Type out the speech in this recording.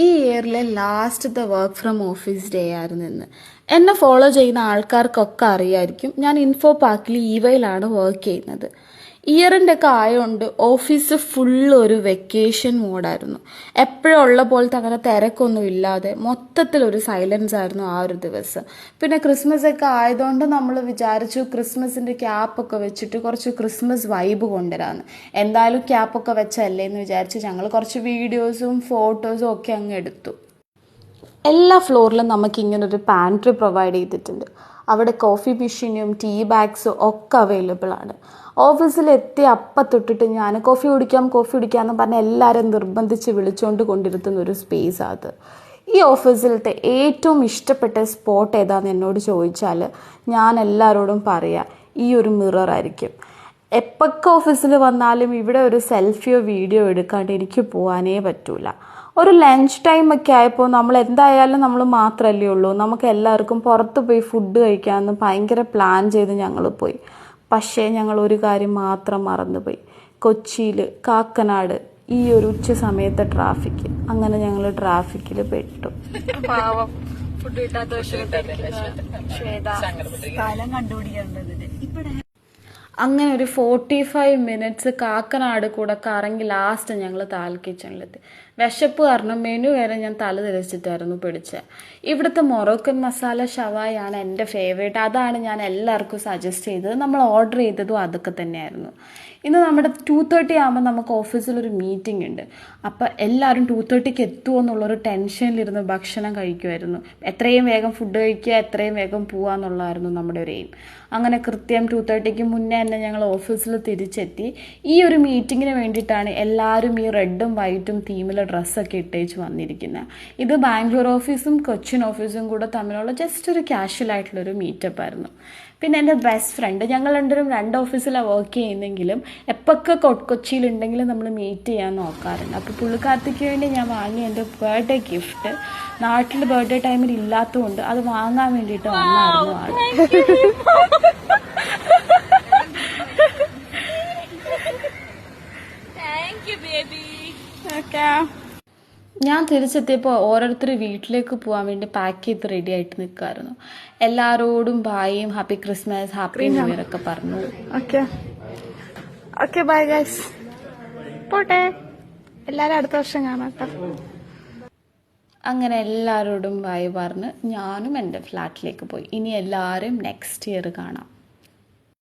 ഈ ഇയറിലെ ലാസ്റ്റത്തെ work from office day ആയിരുന്നു ഇന്ന്. എന്നെ ഫോളോ ചെയ്യുന്ന ആൾക്കാർക്കൊക്കെ അറിയായിരിക്കും, ഞാൻ ഇൻഫോ പാർക്കിൽ ഈവയിലാണ് വർക്ക് ചെയ്യുന്നത്. ഇയറിൻ്റെ ഒക്കെ ആയതുകൊണ്ട് ഓഫീസ് ഫുള്ള് ഒരു വെക്കേഷൻ മോഡായിരുന്നു. എപ്പോഴും ഉള്ള പോലത്തെ അങ്ങനെ തിരക്കൊന്നും ഇല്ലാതെ മൊത്തത്തിലൊരു സൈലൻസ് ആയിരുന്നു ആ ഒരു ദിവസം. പിന്നെ ക്രിസ്മസ് ഒക്കെ ആയതുകൊണ്ട് നമ്മൾ വിചാരിച്ചു ക്രിസ്മസിൻ്റെ ക്യാപ്പൊക്കെ വെച്ചിട്ട് കുറച്ച് ക്രിസ്മസ് വൈബ് കൊണ്ടുവരാമെന്ന്. എന്തായാലും ക്യാപ്പൊക്കെ വെച്ചല്ലേ എന്ന് വിചാരിച്ച് ഞങ്ങൾ കുറച്ച് വീഡിയോസും ഫോട്ടോസും ഒക്കെ അങ്ങ് എടുത്തു. എല്ലാ ഫ്ലോറിലും നമുക്ക് ഇങ്ങനൊരു പാൻട്രി പ്രൊവൈഡ് ചെയ്തിട്ടുണ്ട്. അവിടെ കോഫി മെഷീനും ടീ ബാഗ്സും ഒക്കെ അവൈലബിൾ ആണ്. ഓഫീസിലെത്തി അപ്പം തൊട്ടിട്ട് ഞാൻ കോഫി കുടിക്കാമെന്ന് പറഞ്ഞ് എല്ലാവരും നിർബന്ധിച്ച് വിളിച്ചുകൊണ്ട് കൊണ്ടിരുത്തുന്ന ഒരു സ്പേസാണ് അത്. ഈ ഓഫീസിലത്തെ ഏറ്റവും ഇഷ്ടപ്പെട്ട സ്പോട്ട് ഏതാണെന്ന് എന്നോട് ചോദിച്ചാൽ ഞാൻ എല്ലാവരോടും പറയാം ഈ ഒരു മിറർ ആയിരിക്കും. എപ്പൊക്കെ ഓഫീസിൽ വന്നാലും ഇവിടെ ഒരു സെൽഫിയോ വീഡിയോ എടുക്കാണ്ട് എനിക്ക് പോകാനേ പറ്റൂല. ഒരു ലഞ്ച് ടൈമൊക്കെ ആയപ്പോൾ നമ്മൾ മാത്രമല്ലേ ഉള്ളൂ, നമുക്ക് എല്ലാവർക്കും പുറത്ത് പോയി ഫുഡ് കഴിക്കാമെന്ന് ഭയങ്കര പ്ലാൻ ചെയ്ത് ഞങ്ങൾ പോയി. പക്ഷേ ഞങ്ങൾ ഒരു കാര്യം മാത്രം മറന്നുപോയി, കൊച്ചിയിൽ കാക്കനാട് ഈ ഒരു ഉച്ച സമയത്തെ ട്രാഫിക്. അങ്ങനെ ഞങ്ങൾ ട്രാഫിക്കിൽ പെട്ടു. ഫുഡ് കിട്ടാത്ത സ്ഥലം കണ്ടുപിടിക്കേണ്ടത്. അങ്ങനെ ഒരു 45 മിനിറ്റ്സ് കാക്കനാട് കൂടെ കറങ്ങി ലാസ്റ്റ് ഞങ്ങൾ താൽ കിച്ചണിലെത്തി. വിശപ്പ് കാരണം മെനു വരെ ഞാൻ തല തിരിച്ചിട്ടായിരുന്നു പിടിച്ചത്. ഇവിടുത്തെ മൊറോക്കൻ മസാല ഷവായാണ് എൻ്റെ ഫേവറേറ്റ്. അതാണ് ഞാൻ എല്ലാവർക്കും സജസ്റ്റ് ചെയ്തത്. നമ്മൾ ഓർഡർ ചെയ്തതും അതൊക്കെ തന്നെയായിരുന്നു. ഇന്ന് നമ്മുടെ 2:30 ആകുമ്പോൾ നമുക്ക് ഓഫീസിലൊരു മീറ്റിംഗ് ഉണ്ട്. അപ്പോൾ എല്ലാവരും 2:30 എത്തുമോ എന്നുള്ളൊരു ടെൻഷനിലിരുന്ന് ഭക്ഷണം കഴിക്കുമായിരുന്നു. എത്രയും വേഗം ഫുഡ് കഴിക്കുക, എത്രയും വേഗം പോവുക എന്നുള്ളതായിരുന്നു നമ്മുടെ ഒരു എയിം. അങ്ങനെ കൃത്യം 2:30 മുന്നേ തന്നെ ഞങ്ങൾ ഓഫീസിൽ തിരിച്ചെത്തി. ഈ ഒരു മീറ്റിങ്ങിന് വേണ്ടിയിട്ടാണ് എല്ലാവരും ഈ റെഡും വൈറ്റും തീമിലെ ഡ്രസ്സൊക്കെ ഇട്ടേച്ച് വന്നിരിക്കുന്നത്. ഇത് ബാംഗ്ലൂർ ഓഫീസും കൊച്ചിൻ ഓഫീസും കൂടെ തമ്മിലുള്ള ജസ്റ്റ് ഒരു കാഷ്വൽ ആയിട്ടുള്ളൊരു മീറ്റപ്പ് ആയിരുന്നു. പിന്നെ എൻ്റെ ബെസ്റ്റ് ഫ്രണ്ട്, ഞങ്ങൾ രണ്ടുപേരും 2 ഓഫീസിലാണ് വർക്ക് ചെയ്യുന്നെങ്കിലും എപ്പൊക്കെ കൊച്ചിയിലുണ്ടെങ്കിലും നമ്മൾ മീറ്റ് ചെയ്യാൻ നോക്കാറുണ്ട്. അപ്പോൾ പുള്ളിക്കാരത്തേക്ക് വേണ്ടി ഞാൻ വാങ്ങിയ എൻ്റെ ബർത്ത്ഡേ ഗിഫ്റ്റ് നാട്ടിൽ ബർത്ത്ഡേ ടൈമിൽ ഇല്ലാത്തതുകൊണ്ട് അത് വാങ്ങാൻ വേണ്ടിയിട്ട് വന്നായിരുന്നു ആൾ. ഞാൻ തിരിച്ചെത്തിയപ്പോൾ ഓരോരുത്തർ വീട്ടിലേക്ക് പോകാൻ വേണ്ടി പാക്ക് ചെയ്ത് റെഡി ആയിട്ട് നിൽക്കുമായിരുന്നു. എല്ലാവരോടും ബായും happy Christmas, happy new year ഒക്കെ പറഞ്ഞു. ഓക്കെ ബൈ ഗൈസ്, പോട്ടെ, എല്ലാവരും അടുത്ത വർഷം കാണാം കേട്ടോ. അങ്ങനെ എല്ലാവരോടും ബായ് പറഞ്ഞ് ഞാനും എൻ്റെ ഫ്ലാറ്റിലേക്ക് പോയി. ഇനി എല്ലാവരും നെക്സ്റ്റ് ഇയർ കാണാം.